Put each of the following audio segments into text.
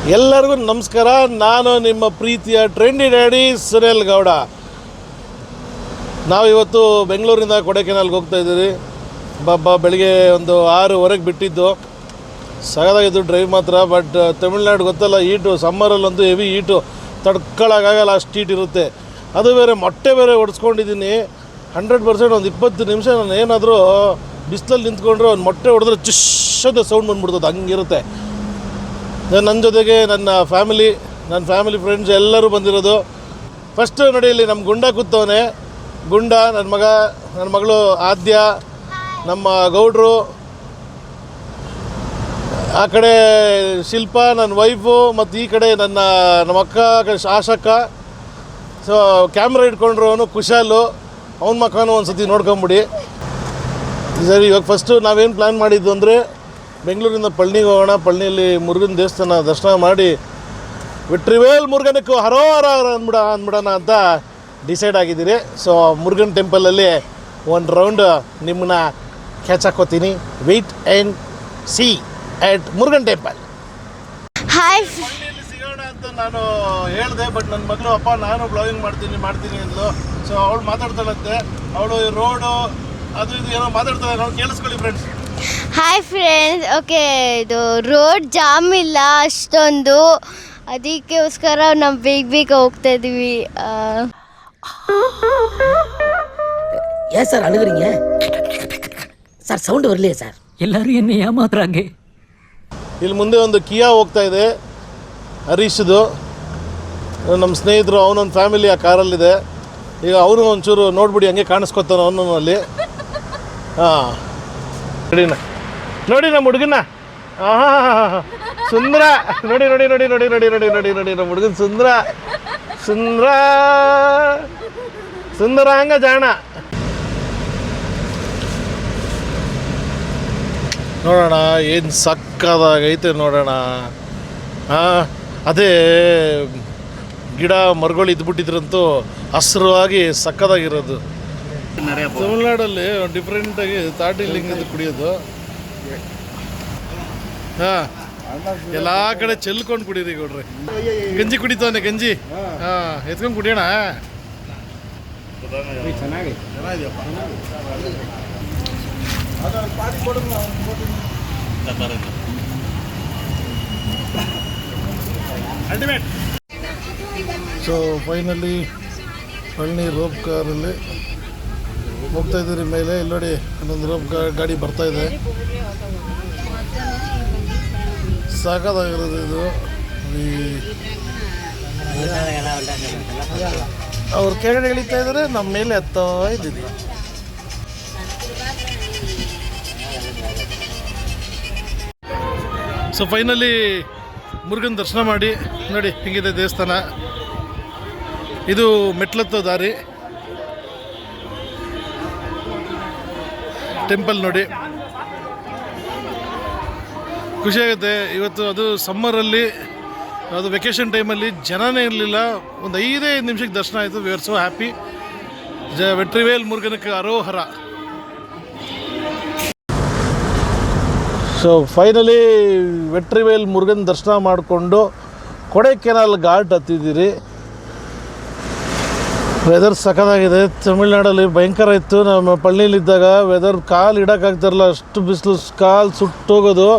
ಎಲ್ಲರಿಗೂ ನಮಸ್ಕಾರ. ನಾನು ನಿಮ್ಮ ಪ್ರೀತಿಯ ಟ್ರೆಂಡಿ ಡ್ಯಾಡಿ ಸುನಿಲ್ ಗೌಡ. ನಾವಿವತ್ತು ಬೆಂಗಳೂರಿಂದ ಕೊಡೈಕೆನಾಲ್ಗೆ ಹೋಗ್ತಾ ಇದ್ದೀವಿ. ಬೆಳಿಗ್ಗೆ ಒಂದು 6:15 ಬಿಟ್ಟಿದ್ದು. ಸಗದಾಗಿದ್ದು ಡ್ರೈವ್ ಮಾತ್ರ. ಬಟ್ ತಮಿಳ್ನಾಡು ಗೊತ್ತಲ್ಲ, ಹೀಟು ಸಮ್ಮರಲ್ಲಂತೂ ಹೆವಿ ಹೀಟು, ತಡ್ಕೊಳ್ಳೋಕ್ಕಾಗಲ್ಲ, ಅಷ್ಟು ಹೀಟ್ ಇರುತ್ತೆ. ಅದು ಬೇರೆ ಮೊಟ್ಟೆ ಬೇರೆ ಹೊಡೆಸ್ಕೊಂಡಿದ್ದೀನಿ 100%. ಒಂದು 20 ನಿಮಿಷ ನಾನು ಏನಾದರೂ ಬಿಸಿಲಲ್ಲಿ ನಿಂತ್ಕೊಂಡ್ರೆ ಒಂದು ಮೊಟ್ಟೆ ಹೊಡೆದ್ರೆ ಚಿಶ್ಶದ ಸೌಂಡ್ ಬಂದ್ಬಿಡ್ತದೆ, ಹಂಗಿರುತ್ತೆ. ನನ್ನ ಜೊತೆಗೆ ನನ್ನ ಫ್ಯಾಮಿಲಿ ಫ್ರೆಂಡ್ಸ್ ಎಲ್ಲರೂ ಬಂದಿರೋದು. ಫಸ್ಟು ನೋಡಿ, ಇಲ್ಲಿ ನಮ್ಮ ಗುಂಡ ಕೂತವನೆ. ಗುಂಡ ನನ್ನ ಮಗಳು ಆದ್ಯ, ನಮ್ಮ ಗೌಡ್ರು, ಆ ಕಡೆ ಶಿಲ್ಪ ನನ್ನ ವೈಫು, ಮತ್ತು ಈ ಕಡೆ ನಮ್ಮ ಅಕ್ಕ ಆಶಕ್ಕ. ಸೊ ಕ್ಯಾಮ್ರಾ ಇಟ್ಕೊಂಡ್ರು ಅವನು ಕುಶಾಲು, ಅವನ ಮಕ್ಕನೂ ಒಂದು ಸತಿ ನೋಡ್ಕೊಂಬಿಡಿ. ಸರಿ, ಇವಾಗ ಫಸ್ಟು ನಾವೇನು ಪ್ಲ್ಯಾನ್ ಮಾಡಿದ್ದು ಅಂದರೆ, ಬೆಂಗಳೂರಿಂದ ಪಳನಿಗೆ ಹೋಗೋಣ. ಪಳನಿಯಲ್ಲಿ ಮುರುಗನ ದೇವಸ್ಥಾನ ದರ್ಶನ ಮಾಡಿ ವೆಟ್ರಿವೇಲ್ ಮುರುಗನಕ್ಕೂ ಹರೋಹರ ಅಂದ್ಬಿಡೋಣ ಅಂತ ಡಿಸೈಡ್ ಆಗಿದ್ದೀರಿ. ಸೊ ಮುರುಗನ್ ಟೆಂಪಲಲ್ಲಿ ಒಂದು ರೌಂಡ್ ನಿಮ್ಮನ್ನ ಕ್ಯಾಚ್ ಹಾಕೋತೀನಿ. Wait and see at Murugan temple. Hi, ಪಳನಿಯಲ್ಲಿ ಸಿಗೋಣ ಅಂತ ನಾನು ಹೇಳಿದೆ. ಬಟ್ ನನ್ನ ಮಗಳು ಅಪ್ಪ ನಾನು ಬ್ಲಾಗಿಂಗ್ ಮಾಡ್ತೀನಿ ಅಂದ್ಲು. ಸೊ ಅವಳು ಮಾತಾಡ್ತಾಳಂತೆ. ಅವಳು ರೋಡು ಅದು ಇದು ಏನೋ ಮಾತಾಡ್ತಾಳೆ, ನಾವು ಕೇಳಿಸ್ಕೊಳ್ಳಿ ಫ್ರೆಂಡ್ಸ್. Hi friends. ಓಕೆ, ಇದು ರೋಡ್ ಜಾಮ್ ಇಲ್ಲ ಅಷ್ಟೊಂದು, ಅದಕ್ಕೋಸ್ಕರ ನಾವು ಬೇಗ ಹೋಗ್ತಾ ಇದ್ದೀವಿ. ஏன் சார் அழுகுறீங்க சார்? சவுண்டு வரலையே சார்? எல்லாரும் என்ன ஏமாத்துறாங்க. ಇಲ್ಲಿ ಮುಂದೆ ಒಂದು ಕಿಯಾ ಹೋಗ್ತಾ ಇದೆ, ಹರೀಶ್ದು, ನಮ್ಮ ಸ್ನೇಹಿತರು, ಅವನೊಂದು ಫ್ಯಾಮಿಲಿ ಆ ಕಾರಲ್ಲಿದೆ. ಈಗ ಅವನು ಒಂಚೂರು ನೋಡ್ಬಿಡಿ, ಹಂಗೆ ಕಾಣಿಸ್ಕೊತಾನೆ ಅವನು ಅಲ್ಲಿ. ಹಾಂ, ನೋಡಿ ನಮ್ಮ ಹುಡುಗನ. ಹಾಂ, ಸುಂದರ. ನೋಡಿ ನಮ್ಮ ಹುಡುಗನ ಸುಂದರ ಹಂಗ ಜಾಣ. ನೋಡೋಣ ಏನು ಸಕ್ಕದಾಗೈತೆ ನೋಡೋಣ. ಹಾಂ, ಅದೇ ಗಿಡ ಮರಗಳು ಇದ್ಬಿಟ್ಟಿದ್ರಂತೂ ಹಸಿರಾಗಿ ಸಕ್ಕದಾಗಿರೋದು. ತಮಿಳ್ನಾಡಲ್ಲಿ ಡಿಫ್ರೆಂಟಾಗಿ ತಾಟಿ ಲಿಂಗದ ಕುಡಿಯೋದು. ಹಾಂ, ಎಲ್ಲ ಕಡೆ ಚೆಲ್ಕೊಂಡು ಕುಡೀರಿ ಕೊಡ್ರಿ. ಗಂಜಿ ಕುಡಿತಾನೆ, ಗಂಜಿ. ಹಾಂ, ಎತ್ಕೊಂಡು ಕುಡಿಯೋಣ. ಚೆನ್ನಾಗಿದೆಯಪ್ಪ. Ultimate. So finally Palani rope ಕಾರಲ್ಲಿ ಹೋಗ್ತಾ ಇದ್ದೀರಿ ಮೇಲೆ. ಇಲ್ಲಿ ನೋಡಿ, ಇನ್ನೊಂದು ರೋಪ್ ಗಾಡಿ ಬರ್ತಾ ಇದೆ. ಸಾಕಾಗಿರೋದು ಇದು. ಅವ್ರ ಕೆಳಗಡೆ ಇಳಿತಾ ಇದ್ದಾರೆ, ನಮ್ಮ ಮೇಲೆ ಹತ್ತಾ ಇದ್ದೀವಿ. ಸೊ ಫೈನಲಿ ಮುರುಗನ್ ದರ್ಶನ ಮಾಡಿ ನೋಡಿ ಹಿಂಗಿದೆ ದೇವಸ್ಥಾನ. ಇದು ಮೆಟ್ಲತ್ತೋ ದಾರಿ, ಟೆಂಪಲ್ ನೋಡಿ, ಖುಷಿಯಾಗುತ್ತೆ. ಇವತ್ತು ಅದು ಸಮ್ಮರಲ್ಲಿ, ಅದು ವೆಕೇಷನ್ ಟೈಮಲ್ಲಿ ಜನನೇ ಇರಲಿಲ್ಲ. ಒಂದು 5 ನಿಮಿಷಕ್ಕೆ ದರ್ಶನ ಆಯಿತು. We are so happy. Vetrivel ಮುರುಗನಕ್ಕೆ ಹರೋಹರ. ಸೊ ಫೈನಲಿ ವೆಟ್ರಿವೇಲ್ ಮುರುಗನ್ ದರ್ಶನ ಮಾಡಿಕೊಂಡು ಕೊಡೈಕೆನಾಲ್ ಘಾಟ್ ಹತ್ತಿದ್ದೀರಿ. ವೆದರ್ ಸಖತ್ತಾಗಿದೆ. ತಮಿಳ್ನಾಡಲ್ಲಿ ಭಯಂಕರ ಇತ್ತು. ನಮ್ಮ ಪಳನಿಲಿದ್ದಾಗ ವೆದರ್ ಕಾಲು ಇಡೋಕ್ಕಾಗ್ತಾರಲ್ಲ, ಅಷ್ಟು ಬಿಸಿಲು, ಕಾಲು ಸುಟ್ಟೋಗೋದು.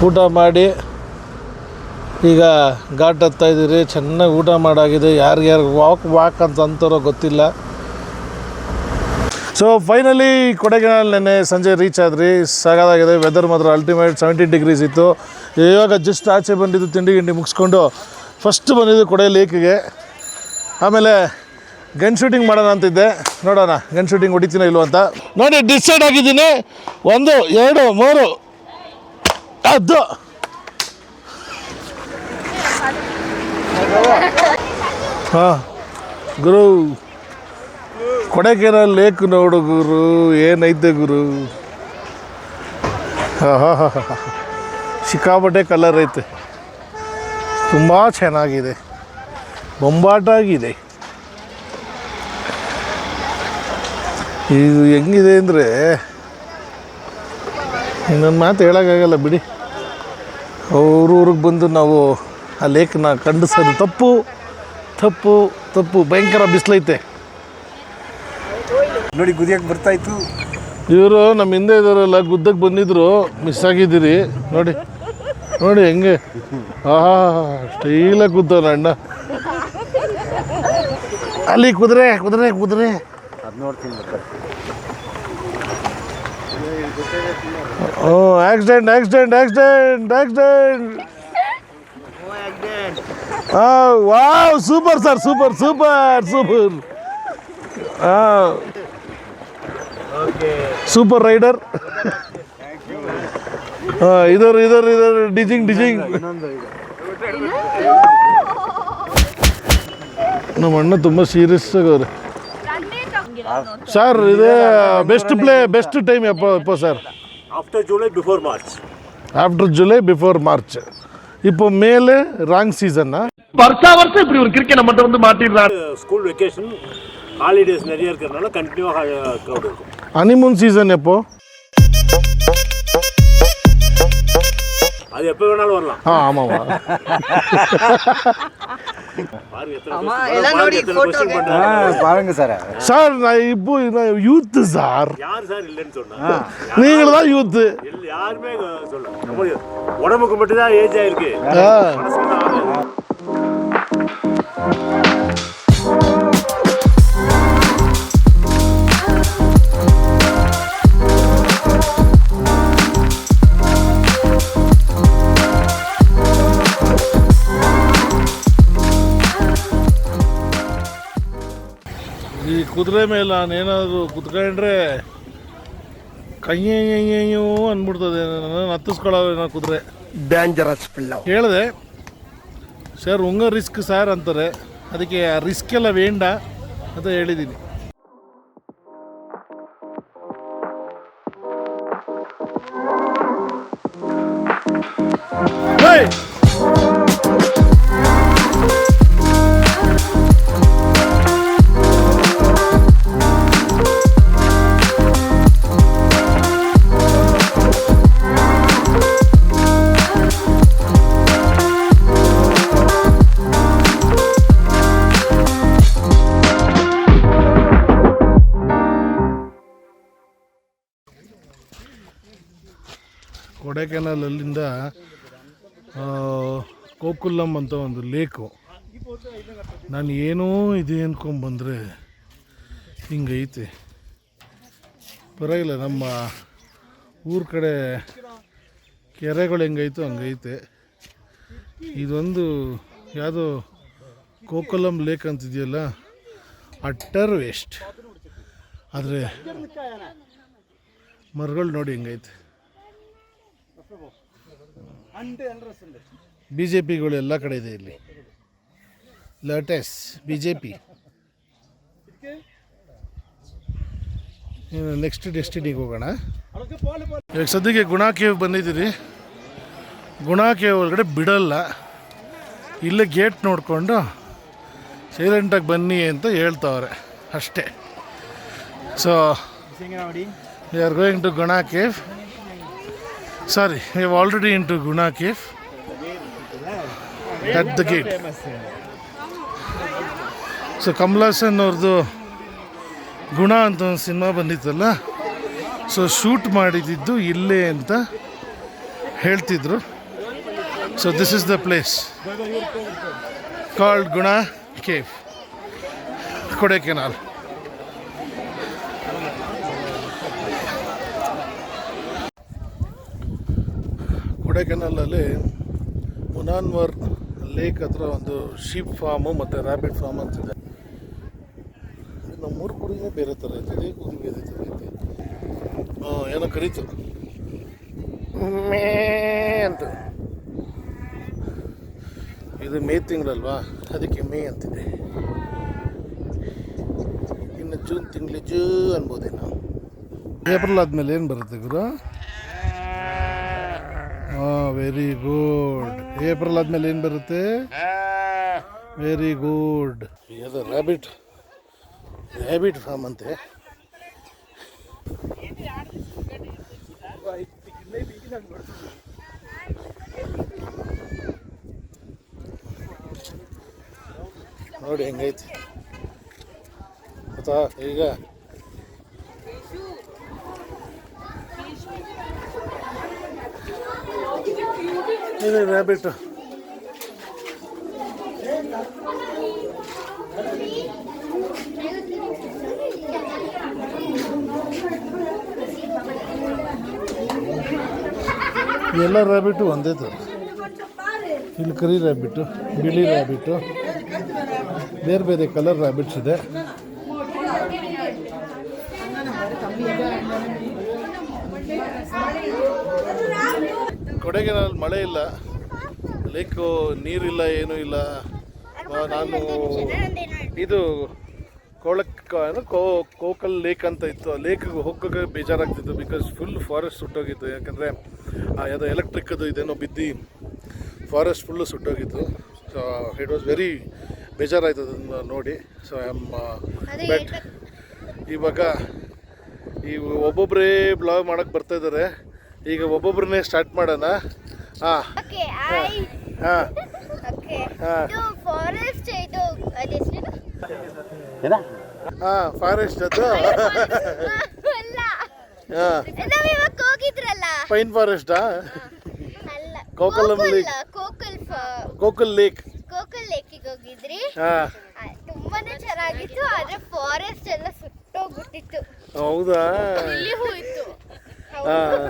ಊಟ ಮಾಡಿ ಈಗ ಘಾಟ್ ಹತ್ತಾಯಿದ್ದೀರಿ. ಚೆನ್ನಾಗಿ ಊಟ ಮಾಡಾಗಿದೆ. ಯಾರ್ಯಾರು ವಾಕ್ ಅಂತ ಅಂತಾರೋ ಗೊತ್ತಿಲ್ಲ. ಸೊ ಫೈನಲಿ ಕೊಡೈಕೆನಾಲ್ ನೆನ್ನೆ ಸಂಜೆ ರೀಚ್ ಆದ್ರಿ. ಸಾಕಾಗಿದೆ. ವೆದರ್ ಮಾತ್ರ ಅಲ್ಟಿಮೇಟ್. 70 ಡಿಗ್ರೀಸ್ ಇತ್ತು. ಇವಾಗ ಜಸ್ಟ್ ಆಚೆ ಬಂದಿದ್ದು, ತಿಂಡಿ ಮುಗಿಸ್ಕೊಂಡು ಫಸ್ಟ್ ಬಂದಿದ್ದು ಕೊಡೆ ಲೇಕಿಗೆ. ಆಮೇಲೆ ಗನ್ ಶೂಟಿಂಗ್ ಮಾಡೋಣ ಅಂತಿದ್ದೆ. ನೋಡೋಣ ಗನ್ ಶೂಟಿಂಗ್ ಹೊಡಿತೀನೋ ಇಲ್ವ ಅಂತ. ನೋಡಿ ಡಿಸೈಡ್ ಆಗಿದ್ದೀನಿ. 1 2 3 ಅದು. ಹಾಂ ಗುರು, ಕೊಡೈಕೆನಾಲ್ ಲೇಕ್ ನೋಡು ಗುರು, ಏನೈತೆ ಗುರು. ಸಿಕ್ಕಾಪಟ್ಟೆ ಕಲರ್ ಐತೆ, ತುಂಬ ಚೆನ್ನಾಗಿದೆ, ಬೊಂಬಾಟಾಗಿದೆ. ಇದು ಹೆಂಗಿದೆ ಅಂದರೆ ಇನ್ನೊಂದು ಮಾತು ಹೇಳೋಕ್ಕಾಗಲ್ಲ ಬಿಡಿ. ಊರಿಗೆ ಬಂದು ನಾವು ಆ ಲೇಕ್ನ ಖಂಡಿಸೋದು ತಪ್ಪು ತಪ್ಪು ತಪ್ಪು. ಭಯಂಕರ ಬಿಸಿಲೈತೆ ನೋಡಿ, ಗುದಿಯಕ್ಕೆ ಬರ್ತಾಯಿತ್ತು. ಇವರು ನಮ್ಮ ಹಿಂದೆ ಇದ್ದಾರಲ್ಲ, ಗುದ್ದಕ್ಕೆ ಬಂದಿದ್ರು, ಮಿಸ್ ಆಗಿದ್ದೀರಿ. ನೋಡಿ ನೋಡಿ ಹೆಂಗೆ ಸ್ಟೈಲಾಗಿ ಕೂತವನ ಅಣ್ಣ. ಅಲ್ಲಿ ಕುದುರೆ ಕುದುರೆ ಕುದುರೆ ಅದು ನೋಡ್ತೀನಿ. Accident accident accident accident. Wow, super sir, super super super. Super rider. ಇದರ್ ಇದರ್ ಇದರ್ ಡಿಜಿಂಗ್ ಡಿಜಿಂಗ್. ನಮ್ಮ ಅಣ್ಣ ತುಂಬ ಸೀರಿಯಸ್ ಆಗವ್ರೆ ಸರ್. ಇದೇ ಬೆಸ್ಟ್ ಟೈಮ್ எப்போ sir? After July before March. After July before March. இப்போ மேலே ராங் சீசன்னா? வருஷம் இப்படி ஒரு கிரிக்கெட் நம்மகிட்ட வந்து மாட்டிடுறாரு. ஸ்கூல் வெக்கேஷன் ஹாலிடேஸ் நிறைய இருக்கிறதுனால கண்டினியூவாக க்ரௌட் இருக்கும். ஹனிமூன் சீசன் எப்போ? அது எப்போ வேணாலும் வரலாம். ஆமாவா? பாருங்க சார். சார் நான் இப்போ யூத்து சார். யார் சார் இல்லைன்னு சொன்னா? நீங்கள் தான் யூத்து. யாருமே சொல்ல உடம்புக்கு மட்டும் தான் ஏஜ் ஆயிருக்கு. ಈ ಕುದುರೆ ಮೇಲೆ ನಾನೇನಾದರೂ ಕುತ್ಕೊಂಡ್ರೆ ಕೈಯೋ ಅಂದ್ಬಿಡ್ತದೆ. ನನ್ನ ಹತ್ತಿಸ್ಕೊಳ್ಳೋ ಕುದುರೆ ಡೇಂಜರಸ್ ಹೇಳಿದೆ ಸರ್. ಉಂಗ ರಿಸ್ಕ್ ಸಾರ್ ಅಂತಾರೆ, ಅದಕ್ಕೆ ಆ ರಿಸ್ಕ್ ಎಲ್ಲ ವೇಂಡ ಅಂತ ಹೇಳಿದ್ದೀನಿ. ಕೊಡೈಕೆನಾಲಲ್ಲಿಂದ ಕೋಕುಲ್ಲಮ್ ಅಂತ ಒಂದು ಲೇಕು. ನಾನು ಏನೋ ಇದೆ ಅಂದ್ಕೊಂಡ್ಬಂದರೆ ಹಿಂಗೈತೆ. ಪರವಾಗಿಲ್ಲ, ನಮ್ಮ ಊರ ಕಡೆ ಕೆರೆಗಳು ಹೆಂಗೈತೋ ಹಂಗೈತೆ. ಇದೊಂದು ಯಾವುದೋ ಕೋಕುಲ್ಲಮ್ ಲೇಕ್ ಅಂತಿದೆಯಲ್ಲ, ಅಟ್ಟರ್ ವೇಸ್ಟ್. ಆದರೆ ಮರಗಳು ನೋಡಿ ಹೆಂಗೈತೆ. BJPಗಳು ಎಲ್ಲ ಕಡೆ ಇದೆ ಇಲ್ಲಿ. ಲೇಟೆಸ್ BJP. ನೆಕ್ಸ್ಟ್ ಡೆಸ್ಟಿನಿಗೆ ಹೋಗೋಣ. ಈಗ ಸದ್ಯಕ್ಕೆ ಗುಣಾ ಕೇವ್ ಬಂದಿದ್ದೀರಿ. ಗುಣಾ ಕೇವ್ ಒಳಗಡೆ ಬಿಡಲ್ಲ, ಇಲ್ಲೇ ಗೇಟ್ ನೋಡಿಕೊಂಡು ಸೈಲೆಂಟಾಗಿ ಬನ್ನಿ ಅಂತ ಹೇಳ್ತಾವ್ರೆ ಅಷ್ಟೇ. So we are going to Guna cave. Sorry, we have already into Guna Cave at the gate. So Kamal Haasan ಅವ್ರದ್ದು ಗುಣ ಅಂತ ಒಂದು ಸಿನಿಮಾ ಬಂದಿತ್ತಲ್ಲ, ಸೊ ಶೂಟ್ ಮಾಡಿದ್ದು ಇಲ್ಲೇ ಅಂತ ಹೇಳ್ತಿದ್ರು. So this is the place called ಗುಣ ಕೇವ್, ಕೊಡೈಕೆನಾಲ್. ಕೊಡೈಕೆನಾಲಲ್ಲಿ ಮುನಾನ್ವರ್ ಲೇಕ್ ಹತ್ರ ಒಂದು ಶೀಪ್ ಫಾರ್ಮು ಮತ್ತು ರ್ಯಾಬಿಟ್ ಫಾರ್ಮ್ ಅಂತಿದೆ. ನಮ್ಮೂರು ಕುರಿನೇ ಬೇರೆ ಥರ ಐತೆ, ಕುರಿ ಬೇರೆ ಥರ ಐತೆ. ಏನೋ ಕರೀತು ಮೇ ಅಂತ. ಇದು ಮೇ ತಿಂಗಳಲ್ವಾ, ಅದಕ್ಕೆ ಮೇ ಅಂತಿದೆ. ಇನ್ನು ಜೂನ್ ತಿಂಗಳು ಜೂ ಅನ್ಬೋದೇನೋ. ಏಪ್ರಿಲ್ ಆದಮೇಲೆ ಏನು ಬರುತ್ತೆ ಗುರು? Very good. ಏಪ್ರಿಲ್ ಆದಮೇಲೆ ಏನು ಬರುತ್ತೆ? Very good. ಅದು ರ್ಯಾಬಿಟ್ ಫಾರ್ಮ್ ಅಂತೆ. ನೋಡಿ ಹೆಂಗೈತಿ ಗೊತ್ತಾ. ಈಗ ಇದು ರ್ಯಾಬಿಟ್. ಎಲ್ಲ ರ್ಯಾಬಿಟು ಒಂದೇ ಥರ. ಇಲ್ಲಿ ಕರಿ ರ್ಯಾಬಿಟು, ಬಿಳಿ ರ್ಯಾಬಿಟು, ಬೇರೆ ಬೇರೆ ಕಲರ್ ರ್ಯಾಬಿಟ್ಸ್ ಇದೆ. ಕೊಡಗಿನಲ್ಲಿ ಮಳೆ ಇಲ್ಲ, ಲೇಕು ನೀರಿಲ್ಲ, ಏನೂ ಇಲ್ಲ. ನಾನು ಇದು ಕೋಕಲ್ ಲೇಕ್ ಅಂತ ಇತ್ತು, ಆ ಲೇಕ್ಗೆ ಹೋಗೋಕೆ ಬೇಜಾರಾಗ್ತಿತ್ತು. ಬಿಕಾಸ್ ಫುಲ್ ಫಾರೆಸ್ಟ್ ಸುಟ್ಟೋಗಿತ್ತು. ಯಾಕಂದರೆ ಯಾವುದೋ ಎಲೆಕ್ಟ್ರಿಕ್ಕದು ಇದೇನೋ ಬಿದ್ದು ಫಾರೆಸ್ಟ್ ಫುಲ್ಲು ಸುಟ್ಟೋಗಿತ್ತು. ಸೊ ಇಟ್ ವಾಸ್ ವೆರಿ ಬೇಜಾರಾಯ್ತು ಅದನ್ನು ನೋಡಿ. ಸೊ ಐ ಆಮ್ ಬಟ್ ಇವಾಗ ಈ ಒಬ್ಬೊಬ್ಬರೇ ಬ್ಲಾಗ್ ಮಾಡೋಕ್ಕೆ ಬರ್ತಾಯಿದ್ದಾರೆ. ಈಗ ಒಬ್ಬೊಬ್ಬರನ್ನೇ ಸ್ಟಾರ್ಟ್ ಮಾಡೋಣ. ಹಾಂ ಹಾಂ ಫಾರೆಸ್ಟ್ ಇದು ಹಾಂ ಫಾರೆಸ್ಟ್ ಅದು ಹಾಂ ನಾವಿವಾಗ ಹೋಗಿದ್ರಲ್ಲ ಪೈನ್ ಫಾರೆಸ್ಟಾ? ಅಲ್ಲ, ಕೋಕಲಂ ಲೇಕ್. ಕೋಕಲ್ ಲೇಕ್ ಲೇಕಿಗೆ ಹೋಗಿದ್ರಿ. ಹಾಂ ತುಂಬಾನೇ ಚೆನ್ನಾಗಿತ್ತು. ಆದ್ರೆ ಫಾರೆಸ್ಟ್ ಎಲ್ಲ ಸುಟ್ಟೋಗ್ಬಿಟ್ಟಿತ್ತು. ಹೌದಾ? ಇಲ್ಲಿ ಹೋಯ್ತು. ಹಾಂ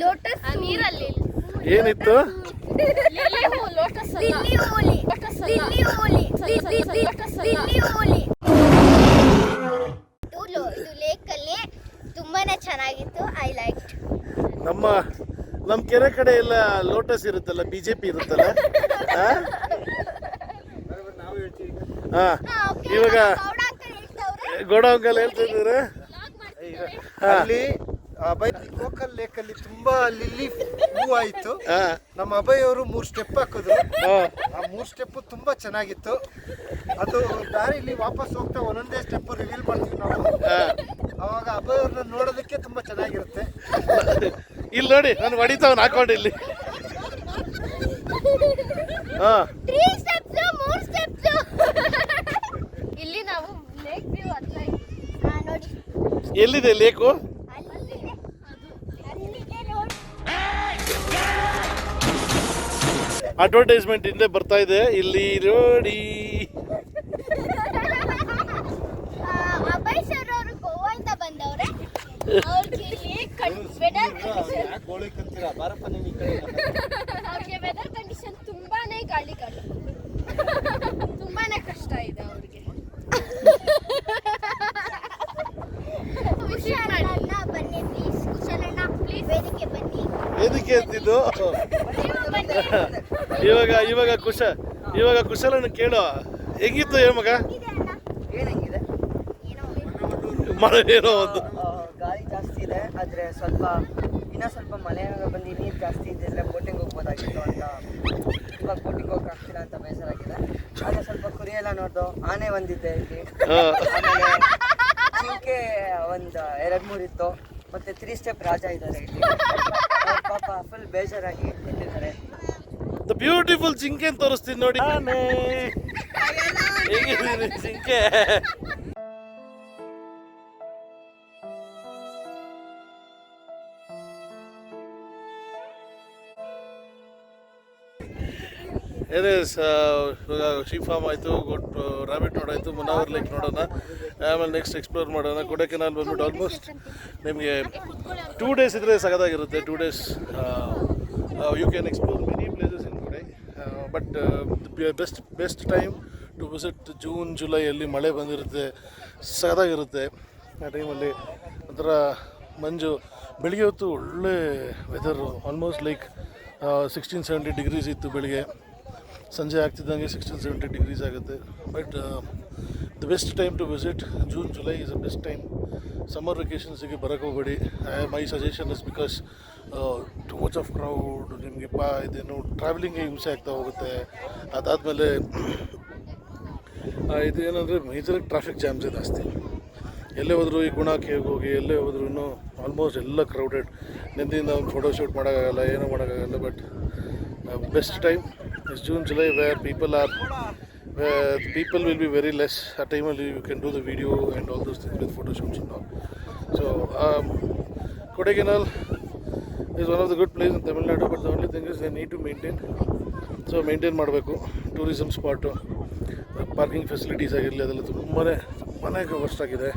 ಲೋಟಸ್ ನೀರಲ್ಲಿ ಏನಿತ್ತು? ಇದು ಲೇಕಲ್ಲಿ ತುಂಬಾನೇ ಚೆನ್ನಾಗಿತ್ತು. I like. ನಮ್ಮ ಕೆರೆ ಕಡೆ ಎಲ್ಲ ಲೋಟಸ್ ಇರುತ್ತಲ್ಲ, BJP ಇರುತ್ತಲ್ಲ. ಹಾಂ ಇವಾಗ ಗೌಡ ಅಂಕಲ್ ಹೇಳ್ತಿದ್ದಾರೆ ಅಲ್ಲಿ ಅಭಯ್ ಕೋಕಲ್ ಲೇಕ್ ಅಲ್ಲಿ ತುಂಬಾ ಲಿಲ್ಲಿ ಹೂ ಆಯ್ತು. ನಮ್ಮ ಅಭಯ್ ಅವರು 3 ಸ್ಟೆಪ್ ಹಾಕಿದ್ರು. ಆ 3 ಸ್ಟೆಪ್ ತುಂಬಾ ಚೆನ್ನಾಗಿತ್ತು. ಅದು ದಾರಿಲಿ ವಾಪಸ್ ಹೋಗ್ತಾ ಒಂದೊಂದೇ ಸ್ಟೆಪ್ ರಿವೀಲ್ ಮಾಡ್ತೀವಿ ನಾವು. ಅವಾಗ ಅಭಯ್ ಅವ್ರನ್ನ ನೋಡೋದಕ್ಕೆ ತುಂಬಾ ಚೆನ್ನಾಗಿರುತ್ತೆ. ಇಲ್ಲಿ ನೋಡಿ, ನಾನು ಹೊಡಿತಾವ್ ಹಾಕೊಂಡು ಇಲ್ಲಿ. ಹಾಂ ಇಲ್ಲಿ ನಾವು ಲೇಕ್ ವ್ಯೂ ಹತ್ರ ನೋಡಿ. ಎಲ್ಲಿದೆ ಲೇಕು? ಅಡ್ವರ್ಟೈಸ್ಮೆಂಟ್ ಹಿಂದೆ ಬರ್ತಾ ಇದೆ, ಇಲ್ಲಿ ನೋಡಿ. ಅಭಯ್ ಸರ್ ಅವರು ಗೋವಾದಿಂದ ಬಂದವ್ರೆ. ಅವ್ರಿಗೆ ವೆದರ್ ಕಂಡೀಷನ್ ತುಂಬಾನೇ ಗಾಳಿ ತುಂಬಾನೇ ಕಷ್ಟ ಇದೆ ಅವ್ರಿಗೆ. ಕುಶಲಣ್ಣ ಬನ್ನಿ ಪ್ಲೀಸ್. ಕುಶಲಣ್ಣ ಪ್ಲೀಸ್ ವೇದಿಕೆ ಬನ್ನಿ. ವೇದಿಕೆ ಅಂತಿದ್ದು ಇವಾಗ ಕುಶಲಣ್ಣ ಕೇಳೋ ಹೆಂಗಿತ್ತು ಮಗ? ಏನಾಗಿದೆ? ಮಳೆ ಏನೋ ಒಂದು ಗಾಳಿ ಜಾಸ್ತಿ ಇದೆ. ಆದರೆ ಇನ್ನೂ ಸ್ವಲ್ಪ ಮಳೆ ಬಂದು ನೀರು ಜಾಸ್ತಿ ಇದ್ದಿದ್ರೆ ಬೋಟಿಂಗ್ ಹೋಗ್ಬೋದಾಗಿತ್ತು ಅಂತ. ಇವಾಗ ಬೋಟಿಂಗ್ ಹೋಗಕ್ಕಾಗ್ತಿಲ್ಲ ಅಂತ ಬೇಜಾರಾಗಿದೆ. ಆದರೆ ಸ್ವಲ್ಪ ಕುರಿ ಎಲ್ಲ ನೋಡ್ದು, ಆನೆ ಒಂದಿದ್ದೆ ಇಲ್ಲಿ, ಆಮೇಲೆ ಜಿಂಕೆ ಒಂದು 2-3 ಇತ್ತು, ಮತ್ತು 3 ಸ್ಟೆಪ್ ರಾಜ ಇದ್ದಾರೆ ಇಲ್ಲಿ. ಪಾಪ ಫುಲ್ ಬೇಜಾರಾಗಿ ನಿಂತಿದ್ದಾರೆ. ದ ಬ್ಯೂಟಿಫುಲ್ ಜಿಂಕೆ ಅಂತ ತೋರಿಸ್ತೀನಿ ನೋಡಿ. ಹೇಗಿದ್ದೀನಿ ಜಿಂಕೆ? ಏನೇ ಇವಾಗ ಶೀಪ್ ಫಾರ್ಮ್ ಆಯಿತು, ರಾಬಿಟ್ ನೋಡಾಯಿತು, ಮುನ್ನಾವರ್ ಲೇಕ್ ನೋಡೋಣ, ಆಮೇಲೆ ನೆಕ್ಸ್ಟ್ ಎಕ್ಸ್ಪ್ಲೋರ್ ಮಾಡೋಣ. ಕೊಡೈಕೆನಾಲ್ ಬಂದ್ಬಿಟ್ಟು ಆಲ್ಮೋಸ್ಟ್ ನಿಮಗೆ 2 ಡೇಸ್ ಇದ್ದರೆ ಸಗದಾಗಿರುತ್ತೆ. 2 days you can explore many places in Kodai. But best time to visit June ಜುಲೈಯಲ್ಲಿ ಮಳೆ ಬಂದಿರುತ್ತೆ, ಸಗದಾಗಿರುತ್ತೆ. ಆ ಟೈಮಲ್ಲಿ ಒಂಥರ ಮಂಜು, ಬೆಳಿಗ್ಗೆ ಹೊತ್ತು ಒಳ್ಳೆ ವೆದರು, ಆಲ್ಮೋಸ್ಟ್ ಲೈಕ್ 16-17 ಡಿಗ್ರೀಸ್ ಇತ್ತು ಬೆಳಿಗ್ಗೆ. ಸಂಜೆ ಆಗ್ತಿದ್ದಂಗೆ 16-17 ಡಿಗ್ರೀಸ್ ಆಗುತ್ತೆ. But the best time to visit June July is a best time. Summer ವೆಕೇಷನ್ಸಿಗೆ ಬರೋಕ್ಕೆ ಹೋಗಬೇಡಿ. My suggestion is because too much of crowd, ನಿಮಗೆ ಇದೇನು ಟ್ರಾವೆಲಿಂಗ್ಗೆ ಹಿಂಸೆ ಆಗ್ತಾ ಹೋಗುತ್ತೆ. ಅದಾದಮೇಲೆ ಇದು ಏನಂದರೆ ಮೇಜರ್ ಟ್ರಾಫಿಕ್ ಜಾಮ್ಸ್ ಜಾಸ್ತಿ. ಎಲ್ಲೇ ಹೋದರೂ ಈ ಗುಣ ಕೇಗೆ ಹೋಗಿ ಎಲ್ಲೇ ಹೋದ್ರೂ ಆಲ್ಮೋಸ್ಟ್ ಎಲ್ಲ ಕ್ರೌಡೆಡ್. ನಿಂದಿಂದ ಒಂದು ಫೋಟೋಶೂಟ್ ಮಾಡೋಕ್ಕಾಗಲ್ಲ, ಏನೂ ಮಾಡೋಕ್ಕಾಗಲ್ಲ. But best time is June July where people are where people will be very less. At time only you can do the video and all those things with photo shoots and all. So Kodaikanal is one of the good places in Tamil Nadu, but the only thing is they need to maintain. So maintain ಮಾಡಬೇಕು. Tourism spot, parking facilities ಆಗಿರಲಿ ಅದೆಲ್ಲ ತುಂಬಾ worst ಆಗಿದೆ.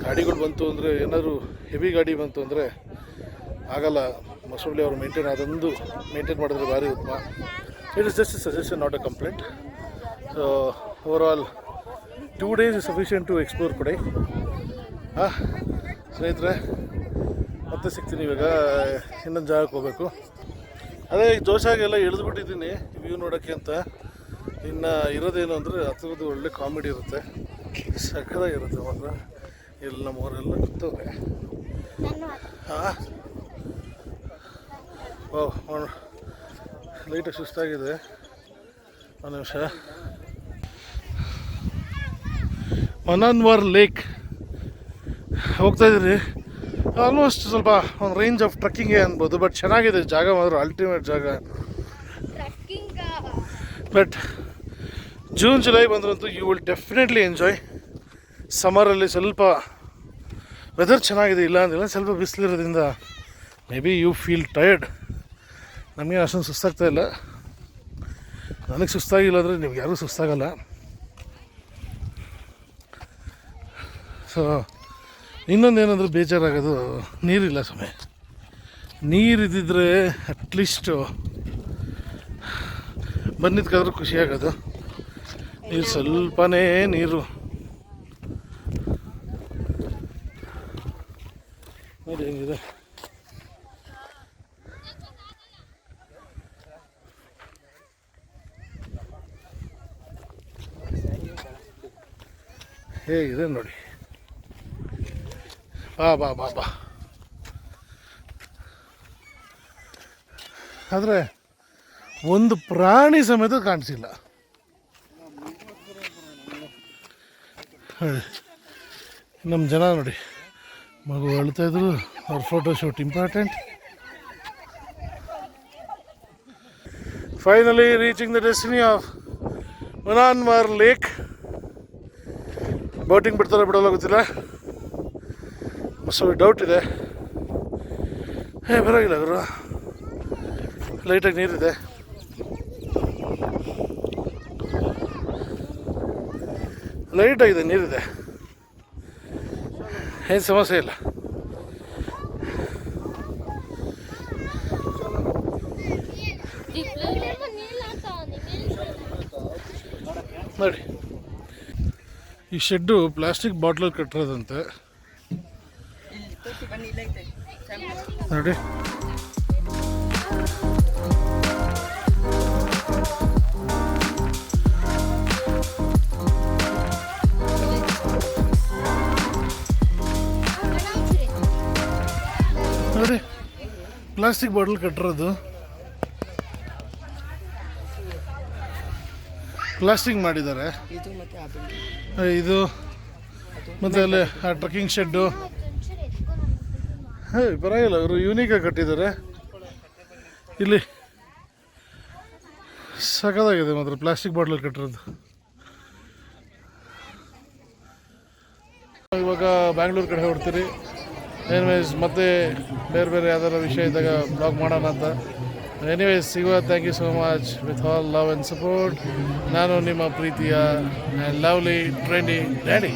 ಗಾಡಿಗಳು ಬಂತು ಅಂದರೆ, ಏನಾದರೂ heavy ಗಾಡಿ ಬಂತು ಅಂದರೆ ಆಗಲ್ಲ. ಮಸೂಲಿ ಅವರು ಅದೊಂದು ಮೇಂಟೈನ್ ಮಾಡಿದ್ರೆ ಭಾರಿ ಉತ್ತಮ. It is just a suggestion, not a complaint. So overall 2 days is sufficient to explore Kodai. ಸ್ನೇಹಿತರೆ, ಮತ್ತೆ ಸಿಗ್ತೀನಿ. ಇವಾಗ ಇನ್ನೊಂದು ಜಾಗಕ್ಕೆ ಹೋಗಬೇಕು. ಅದೇ ಜೋಶಾಗೆಲ್ಲ ಇಳಿದ್ಬಿಟ್ಟಿದ್ದೀನಿ ವ್ಯೂ ನೋಡೋಕ್ಕೆ ಅಂತ. ಇನ್ನು ಇರೋದೇನು ಅಂದರೆ ಹತ್ರದ್ದು ಒಳ್ಳೆ ಕಾಮಿಡಿ ಇರುತ್ತೆ, ಸಕ್ಕದಾಗಿರುತ್ತೆ ಮಾತ್ರ. ಇಲ್ಲಿ ನಮ್ಮವರೆಲ್ಲ ಕೂತವ್ರೆ. ಲೈಟಾಗಿ ಸುಸ್ತಾಗಿದೆ. ಒಂದು ನಿಮಿಷ. ಮನಾನ್ವರ್ ಲೇಕ್ ಹೋಗ್ತಾಯಿದ್ದೀರಿ. ಆಲ್ಮೋಸ್ಟ್ ಸ್ವಲ್ಪ ಒಂದು ರೇಂಜ್ ಆಫ್ ಟ್ರಕ್ಕಿಂಗೇ ಅನ್ಬೋದು, ಬಟ್ ಚೆನ್ನಾಗಿದೆ ಜಾಗ ಮಾತ್ರ, ಅಲ್ಟಿಮೇಟ್ ಜಾಗ. ಬಟ್ ಜೂನ್ ಜುಲೈ ಬಂದ್ರಂತೂ ಯು ವಿಲ್ ಡೆಫಿನೆಟ್ಲಿ ಎಂಜಾಯ್. ಸಮ್ಮರಲ್ಲಿ ಸ್ವಲ್ಪ ವೆದರ್ ಚೆನ್ನಾಗಿದೆ, ಇಲ್ಲ ಅಂದಿಲ್ಲ. ಸ್ವಲ್ಪ ಬಿಸಿಲಿರೋದ್ರಿಂದ may be you feel tired. ನಮಗೆ ಅಷ್ಟೊಂದು ಸುಸ್ತಾಗ್ತಾ ಇಲ್ಲ. ನನಗೆ ಸುಸ್ತಾಗಿಲ್ಲ ಅಂದರೆ ನಿಮ್ಗೆ ಯಾರೂ ಸುಸ್ತಾಗಲ್ಲ. ಸೊ ಇನ್ನೊಂದೇನಂದ್ರೆ ಬೇಜಾರಾಗೋದು ನೀರಿಲ್ಲ ಸಮಯ. ನೀರಿದ್ದಿದ್ರೆ ಅಟ್ಲೀಸ್ಟು ಬಂದಿದ್ದಕ್ಕಾದ್ರೂ ಖುಷಿಯಾಗೋದು. ನೀರು ಸ್ವಲ್ಪನೇ ನೀರು ನೋಡಿ ಹೆಂಗಿದೆ. ಹೇಗಿದೆ ನೋಡಿ. ಬಾ ಬಾ ಬಾ. ಆದರೆ ಒಂದು ಪ್ರಾಣಿ ಸಮೇತ ಕಾಣಿಸಿಲ್ಲ. ನಮ್ಮ ಜನ ನೋಡಿ, ಮಗು ಅಳ್ತಾಯಿದ್ರು, ಅವ್ರ photo shoot important. Finally reaching the destiny of Mannavanur lake. Boating ಬಿಡ್ತಾರೋ ಬಿಡೋಲ್ಲ ಗೊತ್ತಿಲ್ಲ, ಸೊ ಡೌಟ್ ಇದೆ. ಪರವಾಗಿಲ್ಲ ಅವರು, ಲೈಟಾಗಿ ನೀರಿದೆ. ಲೈಟಾಗಿದೆ, ನೀರಿದೆ, ಏನು ಸಮಸ್ಯೆ ಇಲ್ಲ. ನೋಡಿ, ಈ ಶೆಡ್ಡು ಪ್ಲಾಸ್ಟಿಕ್ ಬಾಟ್ಲಲ್ಲಿ ಕಟ್ಟಿರೋದಂತೆ ನೋಡಿ. ನೋಡಿ, ಪ್ಲಾಸ್ಟಿಕ್ ಬಾಟಲ್ ಕಟ್ಟಿರೋದು, ಪ್ಲಾಸ್ಟಿಕ್ ಮಾಡಿದ್ದಾರೆ. ಇದು ಮತ್ತು ಅಲ್ಲಿ ಆ ಟ್ರಕ್ಕಿಂಗ್ ಶೆಡ್ಡು ಪರವಾಗಿಲ್ಲ, ಅವರು ಯೂನಿಕಾಗಿ ಕಟ್ಟಿದ್ದಾರೆ. ಇಲ್ಲಿ ಸಖತ್ತಾಗಿದೆ ಮಾತ್ರ, ಪ್ಲಾಸ್ಟಿಕ್ ಬಾಟ್ಲಲ್ಲಿ ಕಟ್ಟಿರೋದು. ಇವಾಗ ಬ್ಯಾಂಗ್ಳೂರು ಕಡೆ ಹೊಡ್ತೀರಿ. ಎನಿವೇಸ್ ಮತ್ತೆ ಬೇರೆ ಬೇರೆ ಯಾವ್ದಾರ ವಿಷಯ ಇದ್ದಾಗ ಬ್ಲಾಗ್ ಮಾಡೋಣ ಅಂತ. ಎನಿವೇಸ್ ಸಿಗುವ. Thank you so much with all love and support. ನಾನು ನಿಮ್ಮ ಪ್ರೀತಿಯ ಲವ್ಲಿ ಟ್ರೆಂಡಿ ಡ್ಯಾಡಿ.